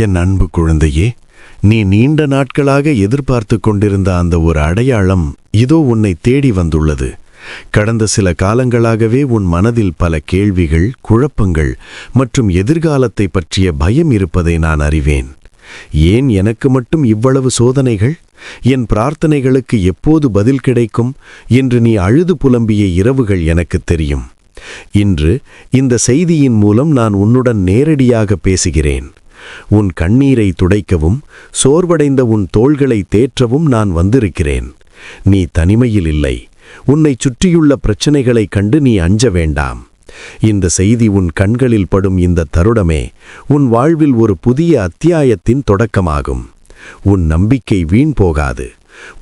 என் அன்பு குழந்தையே, நீ நீண்ட நாட்களாக எதிர்பார்த்து கொண்டிருந்த அந்த ஒரு அடையாளம் இதோ உன்னை தேடி வந்துள்ளது. கடந்த சில காலங்களாகவே உன் மனதில் பல கேள்விகள், குழப்பங்கள் மற்றும் எதிர்காலத்தை பற்றிய பயம் இருப்பதை நான் அறிவேன். ஏன் எனக்கு மட்டும் இவ்வளவு சோதனைகள்? என் பிரார்த்தனைகளுக்கு எப்போது பதில் கிடைக்கும் என்று நீ அழுது புலம்பிய இரவுகள் எனக்கு தெரியும். இன்று இந்த செய்தியின் மூலம் நான் உன்னுடன் நேரடியாக பேசுகிறேன். உன் கண்ணீரை துடைக்கவும், சோர்வடைந்த உன் தோள்களை தேற்றவும் நான் வந்திருக்கிறேன். நீ தனிமையில் இல்லை. உன்னை சுற்றியுள்ள பிரச்சனைகளைக் கண்டு நீ அஞ்ச வேண்டாம். இந்த செய்தி உன் கண்களில் படும் இந்த தருணமே உன் வாழ்வில் ஒரு புதிய அத்தியாயத்தின் தொடக்கமாகும். உன் நம்பிக்கை வீண் போகாது.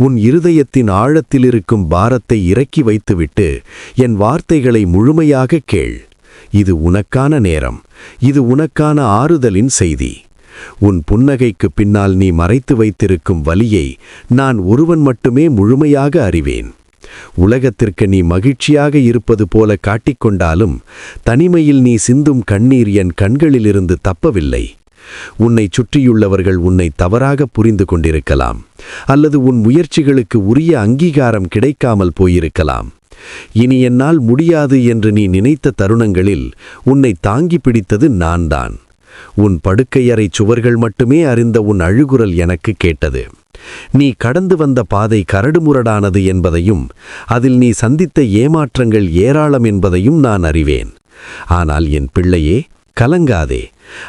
உன் இருதயத்தின் ஆழத்தில் இருக்கும் பாரத்தை இறக்கி வைத்துவிட்டு என் வார்த்தைகளை முழுமையாக கேள். இது உனக்கான நேரம். இது உனக்கான ஆறுதலின் செய்தி. உன் புன்னகைக்கு பின்னால் நீ மறைத்து வைத்திருக்கும் வலியை நான் ஒருவன் மட்டுமே முழுமையாக அறிவேன். உலகத்திற்கு நீ மகிழ்ச்சியாக இருப்பது போல காட்டிக்கொண்டாலும் தனிமையில் நீ சிந்தும் கண்ணீர் என் கண்களிலிருந்து தப்பவில்லை. உன்னை சுற்றியுள்ளவர்கள் உன்னை தவறாக புரிந்து கொண்டிருக்கலாம், அல்லது உன் முயற்சிகளுக்கு உரிய அங்கீகாரம் கிடைக்காமல் போயிருக்கலாம். இனி என்னால் முடியாது என்று நீ நினைத்த தருணங்களில் உன்னை தாங்கி பிடித்தது நான்தான். உன் படுக்கையறை சுவர்கள் மட்டுமே அறிந்த உன் அழுகுரல் எனக்கு கேட்டது. நீ கடந்து வந்த பாதை கரடுமுரடானது என்பதையும் அதில் நீ சந்தித்த ஏமாற்றங்கள் ஏராளம் என்பதையும் நான் அறிவேன். ஆனால் என் பிள்ளையே, கலங்காதே.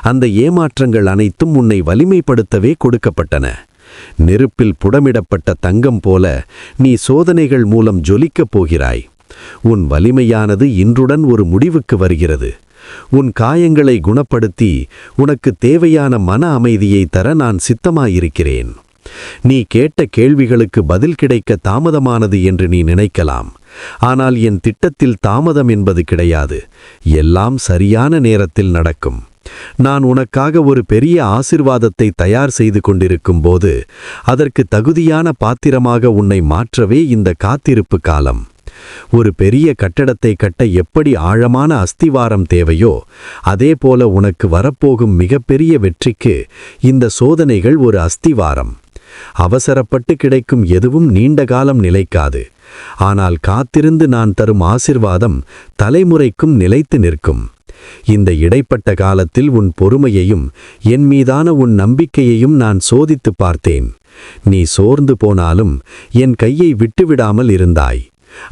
அந்த ஏமாற்றங்கள் அனைத்தும் உன்னை வலிமைப்படுத்தவே கொடுக்கப்பட்டன. நெருப்பில் புடமிடப்பட்ட தங்கம் போல நீ சோதனைகள் மூலம் ஜொலிக்கப் போகிறாய். உன் வலிமையானது இன்றுடன் ஒரு முடிவுக்கு வருகிறது. உன் காயங்களை குணப்படுத்தி உனக்கு தேவையான மன அமைதியை தர நான் சித்தமாயிருக்கிறேன். நீ கேட்ட கேள்விகளுக்கு பதில் கிடைக்க தாமதமானது என்று நீ நினைக்கலாம். ஆனால் என் திட்டத்தில் தாமதம் என்பது கிடையாது. எல்லாம் சரியான நேரத்தில் நடக்கும். நான் உனக்காக ஒரு பெரிய ஆசிர்வாதத்தை தயார் செய்து கொண்டிருக்கும் போது அதற்கு தகுதியான பாத்திரமாக உன்னை மாற்றவே இந்த காத்திருப்பு காலம். ஒரு பெரிய கட்டடத்தை கட்ட எப்படி ஆழமான அஸ்திவாரம் தேவையோ அதேபோல உனக்கு வரப்போகும் மிகப்பெரிய வெற்றிக்கு இந்த சோதனைகள் ஒரு அஸ்திவாரம். அவசரப்பட்டு கிடைக்கும் எதுவும் நீண்ட காலம் நிலைக்காது. ஆனால் காத்திருந்து நான் தரும் ஆசிர்வாதம் தலைமுறைக்கும் நிலைத்து நிற்கும். இந்த இடைப்பட்ட காலத்தில் உன் பொறுமையையும் என் மீதான உன் நம்பிக்கையையும் நான் சோதித்து பார்த்தேன். நீ சோர்ந்து போனாலும் என் கையை விட்டுவிடாமல் இருந்தாய்.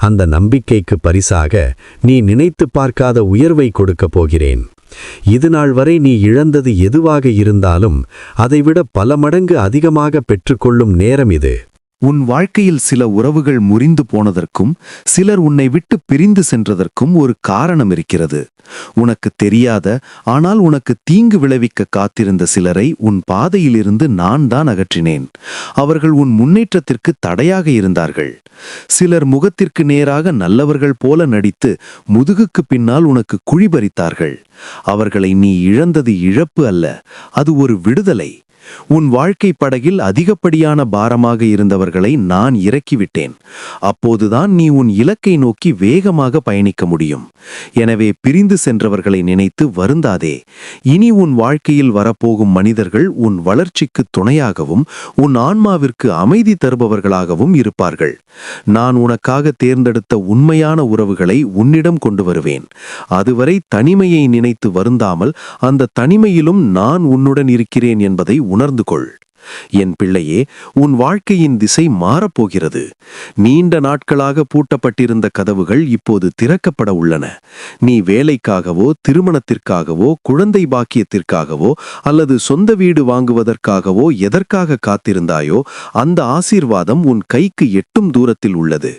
அந்த நம்பிக்கைக்கு பரிசாக நீ நினைத்து பார்க்காத உயர்வை கொடுக்கப் போகிறேன். இதுநாள் வரை நீ இழந்தது எதுவாக இருந்தாலும் அதைவிட பல மடங்கு அதிகமாக பெற்றுக்கொள்ளும் நேரம் இது. உன் வாழ்க்கையில் சில உறவுகள் முறிந்து போனதற்கும் சிலர் உன்னை விட்டு பிரிந்து சென்றதற்கும் ஒரு காரணம் இருக்கிறது. உனக்கு தெரியாத, ஆனால் உனக்கு தீங்கு விளைவிக்க காத்திருந்த சிலரை உன் பாதையிலிருந்து நான் தான் அகற்றினேன். அவர்கள் உன் முன்னேற்றத்திற்கு தடையாக இருந்தார்கள். சிலர் முகத்திற்கு நேராக நல்லவர்கள் போல நடித்து முதுகுக்கு பின்னால் உனக்கு குழிபறித்தார்கள். அவர்களை நீ இழந்தது இழப்பு அல்ல, அது ஒரு விடுதலை. உன் வாழ்க்கை படகில் அதிகப்படியான பாரமாக இருந்தவர்களை நான் இறக்கிவிட்டேன். அப்போதுதான் நீ உன் இலக்கை நோக்கி வேகமாக பயணிக்க முடியும். எனவே பிரிந்து சென்றவர்களை நினைத்து வருந்தாதே. இனி உன் வாழ்க்கையில் வரப்போகும் மனிதர்கள் உன் வளர்ச்சிக்கு துணையாகவும் உன் ஆன்மாவிற்கு அமைதி தருபவர்களாகவும் இருப்பார்கள். நான் உனக்காக தேர்ந்தெடுத்த உண்மையான உறவுகளை உன்னிடம் கொண்டு வருவேன். அதுவரை தனிமையை நினைத்து வருந்தாமல் அந்த தனிமையிலும் நான் உன்னுடன் இருக்கிறேன் என்பதை உணர்ந்து கொள். என் பிள்ளையே, உன் வாழ்க்கையின் திசை மாறப்போகிறது. நீண்ட நாட்களாக பூட்டப்பட்டிருந்த கதவுகள் இப்போது திறக்கப்பட உள்ளன. நீ வேலைக்காகவோ, திருமணத்திற்காகவோ, குழந்தை பாக்கியத்திற்காகவோ அல்லது சொந்த வீடு வாங்குவதற்காகவோ எதற்காக காத்திருந்தாயோ அந்த ஆசீர்வாதம் உன் கைக்கு எட்டும் தூரத்தில் உள்ளது.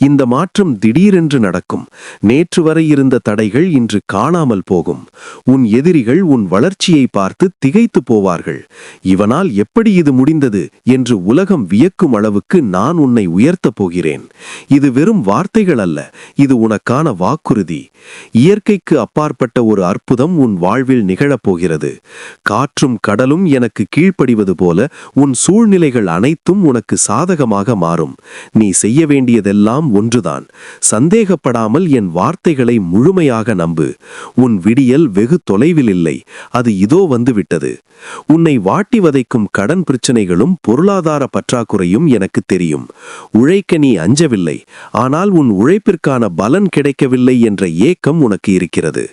இந்த மாற்றம் திடீரென்று நடக்கும். நேற்று வரை இருந்த தடைகள் இன்று காணாமல் போகும். உன் எதிரிகள் உன் வளர்ச்சியை பார்த்து திகைத்து போவார்கள். இவனால் எப்படி எப்படி இது முடிந்தது என்று உலகம் வியக்கும் அளவுக்கு நான் உன்னை உயர்த்தப் போகிறேன். இது வெறும் வார்த்தைகள் அல்ல, இது உனக்கான வாக்குறுதி. இயற்கைக்கு அப்பாற்பட்ட ஒரு அற்புதம் உன் வாழ்வில் நிகழப்போகிறது. காற்றும் கடலும் எனக்கு கீழ்ப்படிவது போல உன் சூழ்நிலைகள் அனைத்தும் உனக்கு சாதகமாக மாறும். நீ செய்ய வேண்டியதெல்லாம் ஒன்றுதான். சந்தேகப்படாமல் என் வார்த்தைகளை முழுமையாக நம்பு. உன் விடியல் வெகு தொலைவில் இல்லை, அது இதோ வந்துவிட்டது. உன்னை வாட்டி வதைக்கும் கடன் பிரச்சனைகளும் பொருளாதார பற்றாக்குறையும் எனக்கு தெரியும். உழைக்க நீ அஞ்சவில்லை, ஆனால் உன் உழைப்பிற்கான பலன் கிடைக்கவில்லை என்ற ஏக்கம் உனக்கு இருக்கிறது.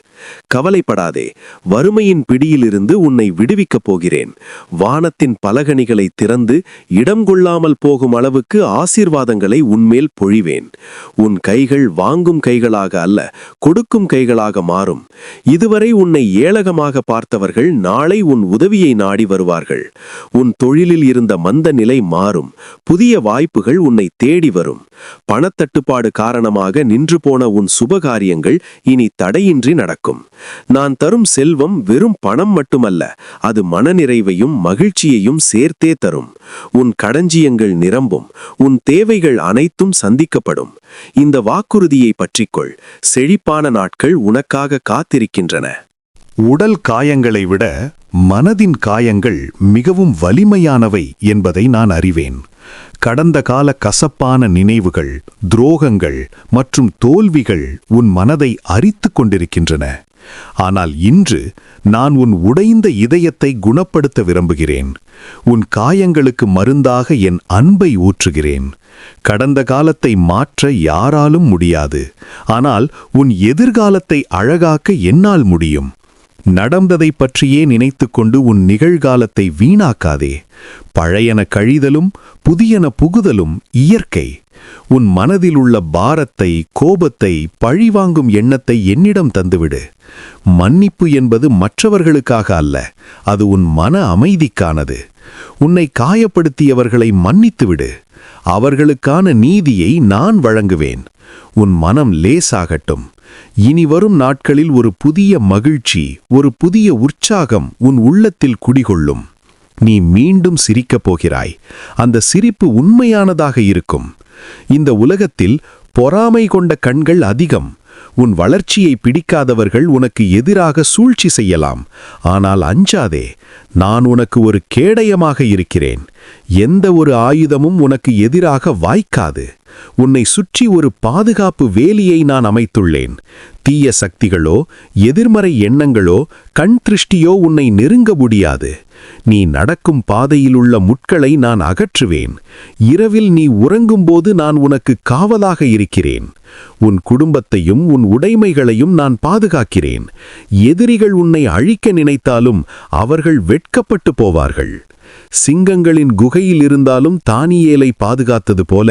கவலைப்படாதே, வறுமையின் பிடியிலிருந்து உன்னை விடுவிக்கப் போகிறேன். வானத்தின் பலகணிகளை திறந்து இடம் கொள்ளாமல் போகும் அளவுக்கு ஆசீர்வாதங்களை உன்மேல் பொழிவேன். உன் கைகள் வாங்கும் கைகளாக அல்ல, கொடுக்கும் கைகளாக மாறும். இதுவரை உன்னை ஏளகமாக பார்த்தவர்கள் நாளை உன் உதவியை நாடி வருவார்கள். உன் தொழிலில் இருந்த மந்த நிலை மாறும். புதிய வாய்ப்புகள் உன்னை தேடி வரும். பணத்தட்டுப்பாடு காரணமாக நின்று போன உன் சுபகாரியங்கள் இனி தடையின்றி நடக்கும். நான் தரும் செல்வம் வெறும் பணம் மட்டுமல்ல, அது மனநிறைவையும் மகிழ்ச்சியையும் சேர்த்தே தரும். உன் களஞ்சியங்கள் நிரம்பும். உன் தேவைகள் அனைத்தும் சந்திக்கப்படும். இந்த வாக்குறுதியை பற்றிக்கொள். செழிப்பான நாட்கள் உனக்காக காத்திருக்கின்றன. உடல் காயங்களை விட மனதின் காயங்கள் மிகவும் வலிமையானவை என்பதை நான் அறிவேன். கடந்த கால கசப்பான நினைவுகள், துரோகங்கள் மற்றும் தோல்விகள் உன் மனதை அரித்துக் கொண்டிருக்கின்றன. ஆனால் இன்று நான் உன் உடைந்த இதயத்தை குணப்படுத்த விரும்புகிறேன். உன் காயங்களுக்கு மருந்தாக என் அன்பை ஊற்றுகிறேன். கடந்த காலத்தை மாற்ற யாராலும் முடியாது, ஆனால் உன் எதிர்காலத்தை அழகாக்க என்னால் முடியும். நடந்ததை பற்றியே நினைத்துக்கொண்டு உன் நிகழ்காலத்தை வீணாக்காதே. பழையன கழிதலும் புதியன புகுதலும் இயற்கை. உன் மனதில் உள்ள பாரத்தை, கோபத்தை, பழிவாங்கும் எண்ணத்தை என்னிடம் தந்துவிடு. மன்னிப்பு என்பது மற்றவர்களுக்காக அல்ல, அது உன் மன அமைதிக்கானது. உன்னை காயப்படுத்தியவர்களை மன்னித்துவிடு. அவர்களுக்கான நீதியை நான் வழங்குவேன். உன் மனம் லேசாகட்டும். இனி வரும் நாட்களில் ஒரு புதிய மகிழ்ச்சி, ஒரு புதிய உற்சாகம் உன் உள்ளத்தில் குடிகொள்ளும். நீ மீண்டும் சிரிக்கப் போகிறாய். அந்த சிரிப்பு உண்மையானதாக இருக்கும். இந்த உலகத்தில் பொறாமை கொண்ட கண்கள் அதிகம். உன் வளர்ச்சியை பிடிக்காதவர்கள் உனக்கு எதிராக சூழ்ச்சி செய்யலாம். ஆனால் அஞ்சாதே, நான் உனக்கு ஒரு கேடயமாக இருக்கிறேன். எந்த ஒரு ஆயுதமும் உனக்கு எதிராக வாய்க்காது. உன்னை சுற்றி ஒரு பாதுகாப்பு வேலியை நான் அமைத்துள்ளேன். தீய சக்திகளோ, எதிர்மறை எண்ணங்களோ, கண் திருஷ்டியோ உன்னை நெருங்க முடியாது. நீ நடக்கும் பாதையிலுள்ள முட்களை நான் அகற்றுவேன். இரவில் நீ உறங்கும்போது நான் உனக்கு காவலாக இருக்கிறேன். உன் குடும்பத்தையும் உன் உடைமைகளையும் நான் பாதுகாக்கிறேன். எதிரிகள் உன்னை அழிக்க நினைத்தாலும் அவர்கள் வெட்கப்பட்டு போவார்கள். சிங்கங்களின் குகையில் இருந்தாலும் தானியேலை பாதுகாத்தது போல,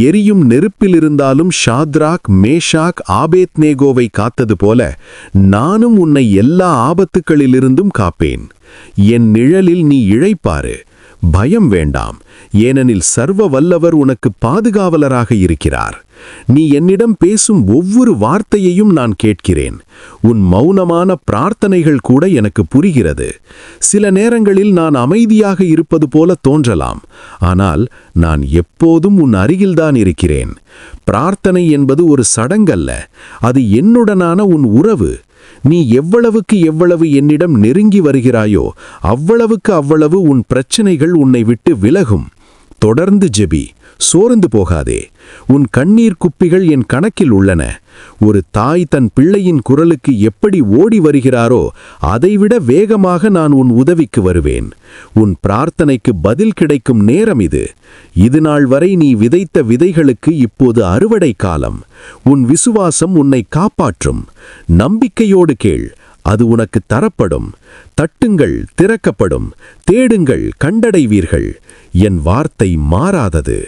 எரியும் நெருப்பில் இருந்தாலும் ஷாத்ராக், மேஷாக், ஆபேத்நேகோவை காத்தது போல நானும் உன்னை எல்லா ஆபத்துக்களிலிருந்தும் காப்பேன். என் நிழலில் நீ இழைப்பாரு. பயம் வேண்டாம், ஏனெனில் சர்வ வல்லவர் உனக்கு பாதுகாவலராக இருக்கிறார். நீ என்னிடம் பேசும் ஒவ்வொரு வார்த்தையையும் நான் கேட்கிறேன். உன் மௌனமான பிரார்த்தனைகள் கூட எனக்கு புரிகிறது. சில நேரங்களில் நான் அமைதியாக இருப்பது போல தோன்றலாம், ஆனால் நான் எப்போதும் உன் அருகில்தான் இருக்கிறேன். பிரார்த்தனை என்பது ஒரு சடங்கல்ல, அது என்னுடனான உன் உறவு. நீ எவ்வளவுக்கு எவ்வளவு என்னிடம் நெருங்கி வருகிறாயோ அவ்வளவுக்கு அவ்வளவு உன் பிரச்சனைகள் உன்னை விட்டு விலகும். தொடர்ந்து ஜெபி, சோர்ந்து போகாதே. உன் கண்ணீர் குப்பிகள் என் கணக்கில் உள்ளன. ஒரு தாய் தன் பிள்ளையின் குரலுக்கு எப்படி ஓடி வருகிறாரோ அதைவிட வேகமாக நான் உன் உதவிக்கு வருவேன். உன் பிரார்த்தனைக்கு பதில் கிடைக்கும் நேரம் இது. இதுநாள் வரை நீ விதைத்த விதைகளுக்கு இப்போது அறுவடை காலம். உன் விசுவாசம் உன்னை காப்பாற்றும். நம்பிக்கையோடு கேள், அது உனக்கு தரப்படும். தட்டுங்கள், திறக்கப்படும். தேடுங்கள், கண்டடைவீர்கள். என் வார்த்தை மாறாதது.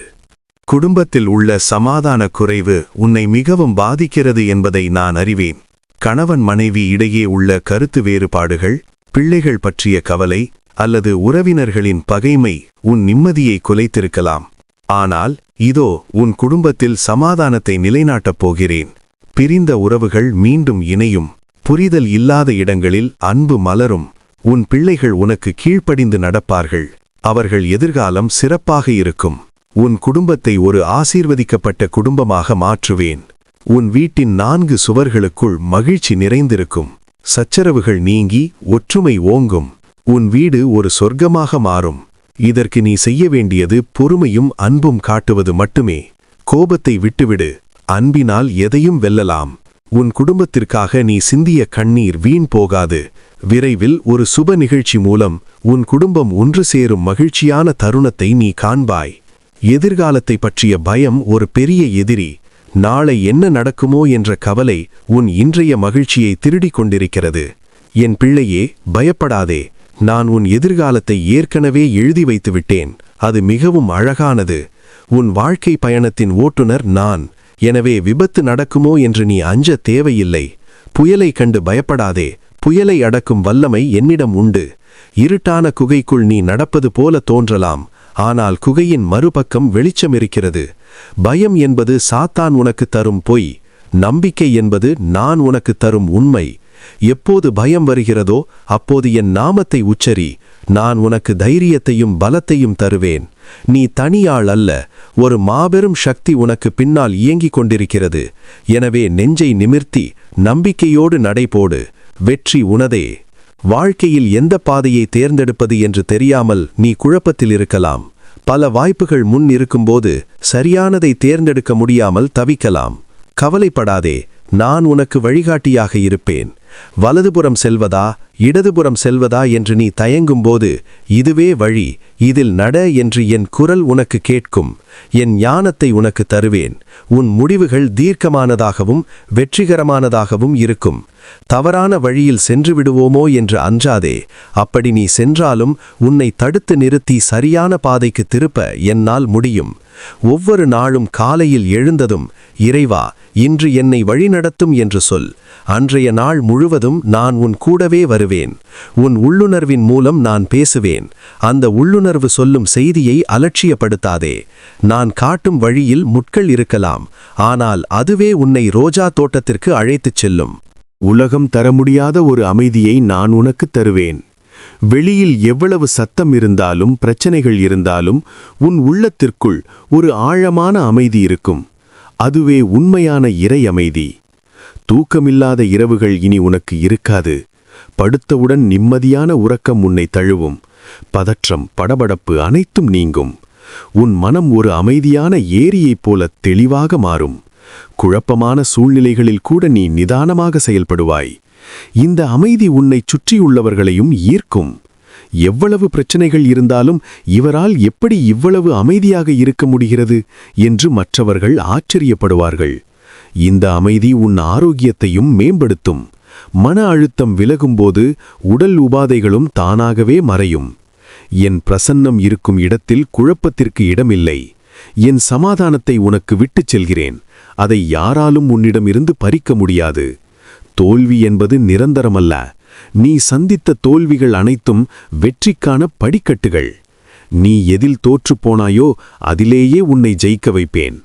குடும்பத்தில் உள்ள சமாதான குறைவு உன்னை மிகவும் பாதிக்கிறது என்பதை நான் அறிவேன். கணவன் மனைவி இடையே உள்ள கருத்து வேறுபாடுகள், பிள்ளைகள் பற்றிய கவலை அல்லது உறவினர்களின் பகைமை உன் நிம்மதியை குலைத்திருக்கலாம். ஆனால் இதோ உன் குடும்பத்தில் சமாதானத்தை நிலைநாட்டப் போகிறேன். பிரிந்த உறவுகள் மீண்டும் இணையும். புரிதல் இல்லாத இடங்களில் அன்பு மலரும். உன் பிள்ளைகள் உனக்கு கீழ்ப்படிந்து நடப்பார்கள். அவர்கள் எதிர்காலம் சிறப்பாக இருக்கும். உன் குடும்பத்தை ஒரு ஆசீர்வதிக்கப்பட்ட குடும்பமாக மாற்றுவேன். உன் வீட்டின் 4 சுவர்களுக்குள் மகிழ்ச்சி நிறைந்திருக்கும். சச்சரவுகள் நீங்கி ஒற்றுமை ஓங்கும். உன் வீடு ஒரு சொர்க்கமாக மாறும். இதற்கு நீ செய்ய வேண்டியது பொறுமையும் அன்பும் காட்டுவது மட்டுமே. கோபத்தை விட்டுவிடு. அன்பினால் எதையும் வெல்லலாம். உன் குடும்பத்திற்காக நீ சிந்திய கண்ணீர் வீண் போகாது. விரைவில் ஒரு சுப நிகழ்ச்சி மூலம் உன் குடும்பம் ஒன்று சேரும் மகிழ்ச்சியான தருணத்தை நீ காண்பாய். எதிர்காலத்தை பற்றிய பயம் ஒரு பெரிய எதிரி. நாளை என்ன நடக்குமோ என்ற கவலை உன் இன்றைய மகிழ்ச்சியை திருடிக் கொண்டிருக்கிறது. என் பிள்ளையே, பயப்படாதே. நான் உன் எதிர்காலத்தை ஏற்கனவே எழுதி வைத்து விட்டேன். அது மிகவும் அழகானது. உன் வாழ்க்கை பயணத்தின் ஓட்டுநர் நான். எனவே விபத்து நடக்குமோ என்று நீ அஞ்ச தேவையில்லை. புயலை கண்டு பயப்படாதே. புயலை அடக்கும் வல்லமை என்னிடம் உண்டு. இருட்டான குகைக்குள் நீ நடப்பது போல தோன்றலாம், ஆனால் குகையின் மறுபக்கம் வெளிச்சம் இருக்கிறது. பயம் என்பது சாத்தான் உனக்கு தரும் பொய். நம்பிக்கை என்பது நான் உனக்கு தரும் உண்மை. எப்போது பயம் வருகிறதோ அப்போது என் நாமத்தை உச்சரி. நான் உனக்கு தைரியத்தையும் பலத்தையும் தருவேன். நீ தனியாள் அல்ல. ஒரு மாபெரும் சக்தி உனக்கு பின்னால் இயங்கிக் கொண்டிருக்கிறது. எனவே நெஞ்சை நிமிர்த்தி நம்பிக்கையோடு நடைபோடு. வெற்றி உனதே. வாழ்க்கையில் எந்த பாதையை தேர்ந்தெடுப்பது என்று தெரியாமல் நீ குழப்பத்தில் இருக்கலாம். பல வாய்ப்புகள் முன் இருக்கும்போது சரியானதை தேர்ந்தெடுக்க முடியாமல் தவிக்கலாம். கவலைப்படாதே, நான் உனக்கு வழிகாட்டியாக இருப்பேன். வலதுபுறம் செல்வதா இடதுபுறம் செல்வதா என்று நீ தயங்கும்போது இதுவே வழி, இதில் நட என்று என் குரல் உனக்கு கேட்கும். என் ஞானத்தை உனக்கு தருவேன். உன் முடிவுகள் தீர்க்கமானதாகவும் வெற்றிகரமானதாகவும் இருக்கும். தவறான வழியில் சென்று விடுவோமோ என்று அஞ்சாதே. அப்படி நீ சென்றாலும் உன்னை தடுத்து நிறுத்தி சரியான பாதைக்கு திருப்ப என்னால் முடியும். ஒவ்வொரு நாளும் காலையில் எழுந்ததும் இறைவா, இன்று என்னை வழிநடத்தும் என்று சொல். அன்றைய நாள் முழுவதும் நான் உன் கூடவே வருவேன். உன் உள்ளுணர்வின் மூலம் நான் பேசுவேன். அந்த உள்ளுணர்வு சொல்லும் செய்தியை அலட்சியப்படுத்தாதே. நான் காட்டும் வழியில் முட்கள் இருக்கலாம், ஆனால் அதுவே உன்னை ரோஜா தோட்டத்திற்கு அழைத்துச் செல்லும். உலகம் தர முடியாத ஒரு அமைதியை நான் உனக்கு தருவேன். வெளியில் எவ்வளவு சத்தம் இருந்தாலும் பிரச்சனைகள் இருந்தாலும் உன் உள்ளத்திற்குள் ஒரு ஆழமான அமைதி இருக்கும். அதுவே உண்மையான இறை அமைதி. தூக்கமில்லாத இரவுகள் இனி உனக்கு இருக்காது. படுத்தவுடன் நிம்மதியான உறக்கம் உன்னை தழுவும். பதற்றம், படபடப்பு அனைத்தும் நீங்கும். உன் மனம் ஒரு அமைதியான ஏரியைப் போல தெளிவாக மாறும். குழப்பமான சூழ்நிலைகளில் கூட நீ நிதானமாக செயல்படுவாய். இந்த அமைதி உன்னை சுற்றியுள்ளவர்களையும் ஈர்க்கும். எவ்வளவு பிரச்சனைகள் இருந்தாலும் இவரால் எப்படி இவ்வளவு அமைதியாக இருக்க முடிகிறது என்று மற்றவர்கள் ஆச்சரியப்படுவார்கள். இந்த அமைதி உன் ஆரோக்கியத்தையும் மேம்படுத்தும். மன அழுத்தம் விலகும்போது உடல் உபாதைகளும் தானாகவே மறையும். என் பிரசன்னம் இருக்கும் இடத்தில் குழப்பத்திற்கு இடமில்லை. என் சமாதானத்தை உனக்கு விட்டுச் செல்கிறேன். அதை யாராலும் உன்னிடமிருந்து பறிக்க முடியாது. தோல்வி என்பது நிரந்தரமல்ல. நீ சந்தித்த தோல்விகள் அனைத்தும் வெற்றிக்கான படிக்கட்டுகள். நீ எதில் தோற்றுப்போனாயோ அதிலேயே உன்னை ஜெயிக்க வைப்பேன்.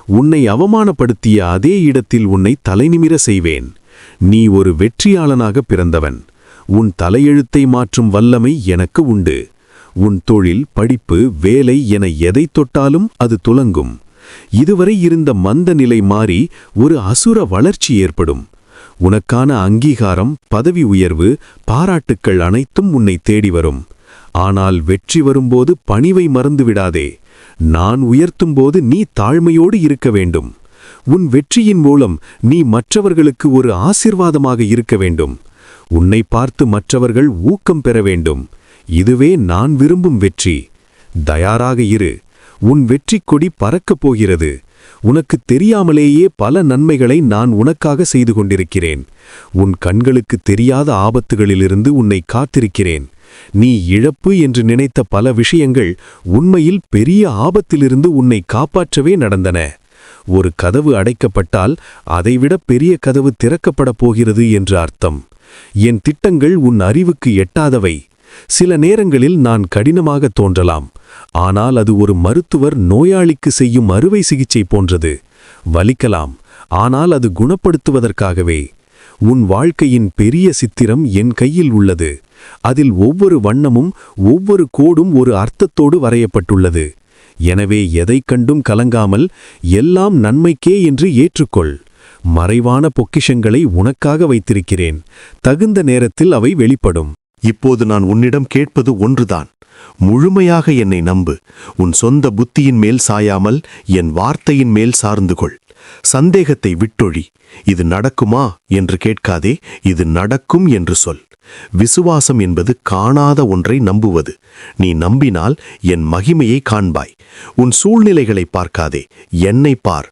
உன்னை அவமானப்படுத்திய அதே இடத்தில் உன்னை தலைநிமிர செய்வேன். நீ ஒரு வெற்றியாளனாக பிறந்தவன். உன் தலையெழுத்தை மாற்றும் வல்லமை எனக்கு உண்டு. உன் தொழில், படிப்பு, வேலை என எதை தொட்டாலும் அது துலங்கும். இதுவரை இருந்த மந்த நிலை மாறி ஒரு அசுர வளர்ச்சி ஏற்படும். உனக்கான அங்கீகாரம், பதவி உயர்வு, பாராட்டுக்கள் அனைத்தும் உன்னை தேடி வரும். ஆனால் வெற்றி வரும்போது பணிவை மறந்துவிடாதே. நான் உயர்த்தும்போது நீ தாழ்மையோடு இருக்க வேண்டும். உன் வெற்றியின் மூலம் நீ மற்றவர்களுக்கு ஒரு ஆசீர்வாதமாக இருக்க வேண்டும். உன்னை பார்த்து மற்றவர்கள் ஊக்கம் பெற வேண்டும். இதுவே நான் விரும்பும் வெற்றி. தயாராக இரு. உன் வெற்றி கொடி பறக்கப் போகிறது. உனக்கு தெரியாமலேயே பல நன்மைகளை நான் உனக்காக செய்து கொண்டிருக்கிறேன். உன் கண்களுக்கு தெரியாத ஆபத்துகளிலிருந்து உன்னை காத்திருக்கிறேன். நீ இழப்பு என்று நினைத்த பல விஷயங்கள் உண்மையில் பெரிய ஆபத்திலிருந்து உன்னை காப்பாற்றவே நடந்தன. ஒரு கதவு அடைக்கப்பட்டால் அதைவிட பெரிய கதவு திறக்கப்படப் போகிறது என்று அர்த்தம். என் திட்டங்கள் உன் அறிவுக்கு எட்டாதவை. சில நேரங்களில் நான் கடினமாக தோன்றலாம். ஆனால் அது ஒரு மருத்துவர் நோயாளிக்கு செய்யும் அறுவை சிகிச்சை போன்றது. வலிக்கலாம், ஆனால் அது குணப்படுத்துவதற்காகவே. உன் வாழ்க்கையின் பெரிய சித்திரம் என் கையில் உள்ளது. அதில் ஒவ்வொரு வண்ணமும் ஒவ்வொரு கோடும் ஒரு அர்த்தத்தோடு வரையப்பட்டுள்ளது. எனவே எதைக் கண்டும் கலங்காமல் எல்லாம் நன்மைக்கே என்று ஏற்றுக்கொள். மறைவான பொக்கிஷங்களை உனக்காக வைத்திருக்கிறேன். தகுந்த நேரத்தில் அவை வெளிப்படும். இப்போது நான் உன்னிடம் கேட்பது ஒன்றுதான். முழுமையாக என்னை நம்பு. உன் சொந்த புத்தியின் மேல் சாயாமல் என் வார்த்தையின் மேல் சார்ந்து கொள். சந்தேகத்தை விட்டொழி. இது நடக்குமா என்று கேட்காதே, இது நடக்கும் என்று சொல். விசுவாசம் என்பது காணாத ஒன்றை நம்புவது. நீ நம்பினால் என் மகிமையை காண்பாய். உன் சூழ்நிலைகளை பார்க்காதே, என்னை பார்.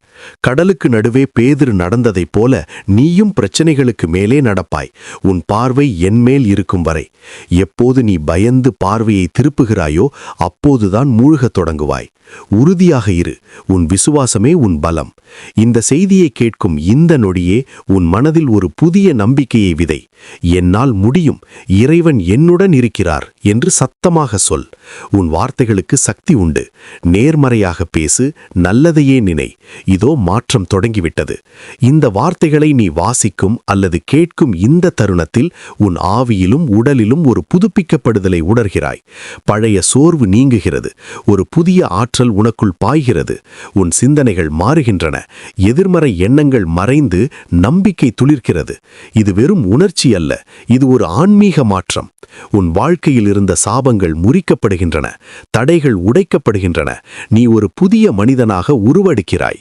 கடலுக்கு நடுவே பேதுரு நடந்ததைப் போல நீயும் பிரச்சனைகளுக்கு மேலே நடப்பாய். உன் பார்வை என்மேல் இருக்கும் வரை. எப்போது நீ பயந்து பார்வையை திருப்புகிறாயோ அப்போதுதான் மூழ்கத் தொடங்குவாய். உறுதியாக இரு. உன் விசுவாசமே உன் பலம். இந்த செய்தியை கேட்கும் இந்த நொடியே உன் மனதில் ஒரு புதிய நம்பிக்கையை விதை. என்னால் முடியும், இறைவன் என்னுடன் இருக்கிறார் என்று சத்தமாக சொல். உன் வார்த்தைகளுக்கு சக்தி உண்டு. நேர்மறையாக பேசு, நல்லதையே நினை. இதோ மாற்றம் தொடங்கிவிட்டது. இந்த வார்த்தைகளை நீ வாசிக்கும் அல்லது கேட்கும் இந்த தருணத்தில் உன் ஆவியிலும் உடலிலும் ஒரு புதுப்பிக்கப்படுதலை உணர்கிறாய். பழைய சோர்வு நீங்குகிறது. ஒரு புதிய ஆற்றல் உனக்குள் பாய்கிறது. உன் சிந்தனைகள் மாறுகின்றன. எதிர்மறை எண்ணங்கள் மறைந்து நம்பிக்கை துளிர்க்கிறது. இது வெறும் உணர்ச்சி அல்ல, இது ஒரு ஆன்மீக மாற்றம். உன் வாழ்க்கையில் இருந்த சாபங்கள் முறிக்கப்படுகின்றன. தடைகள் உடைக்கப்படுகின்றன. நீ ஒரு புதிய மனிதனாக உருவெடுக்கிறாய்.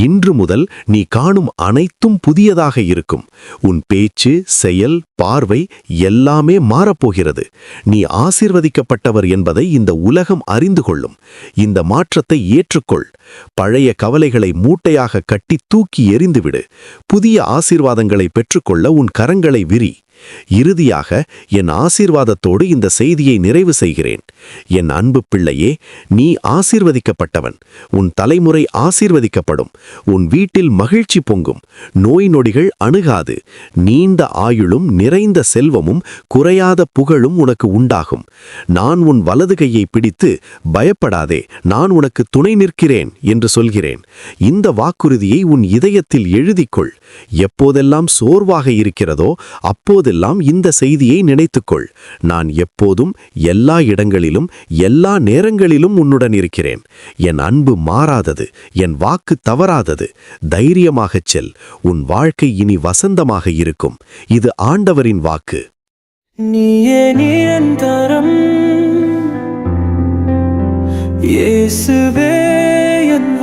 இன்று முதல் நீ காணும் அனைத்தும் புதியதாக இருக்கும். உன் பேச்சு, செயல், பார்வை எல்லாமே மாறப்போகிறது. நீ ஆசீர்வதிக்கப்பட்டவர் என்பதை இந்த உலகம் அறிந்து கொள்ளும். இந்த மாற்றத்தை ஏற்றுக்கொள். பழைய கவலைகளை மூட்டையாக கட்டி தூக்கி எறிந்துவிடு. புதிய ஆசீர்வாதங்களை பெற்றுக்கொள்ள உன் கரங்களை விரி. இறுதியாக என் ஆசீர்வாதத்தோடு இந்த செய்தியை நிறைவு செய்கிறேன். என் அன்பு பிள்ளையே, நீ ஆசீர்வதிக்கப்பட்டவன். உன் தலைமுறை ஆசீர்வதிக்கப்படும். உன் வீட்டில் மகிழ்ச்சி பொங்கும். நோய் நொடிகள் அணுகாது. நீண்ட ஆயுளும் நிறைந்த செல்வமும் குறையாத புகழும் உனக்கு உண்டாகும். நான் உன் வலது கையை பிடித்து, பயப்படாதே, நான் உனக்கு துணை நிற்கிறேன் என்று சொல்கிறேன். இந்த வாக்குறுதியை உன் இதயத்தில் எழுதிக்கொள். எப்போதெல்லாம் சோர்வாக இருக்கிறதோ அப்போதெல்லாம் இந்த செய்தியை நினைத்துக்கொள். நான் எப்போதும் எல்லா இடங்களிலும் எல்லா நேரங்களிலும் உன்னுடன் இருக்கிறேன். என் அன்பு மாறாதது. என் வாக்கு தவறாதது. தைரியமாகச் செல். உன் வாழ்க்கை இனி வசந்தமாக இருக்கும். இது ஆண்டவரின் வாக்கு. நீயே நிரந்தரம், இயேசுவே என்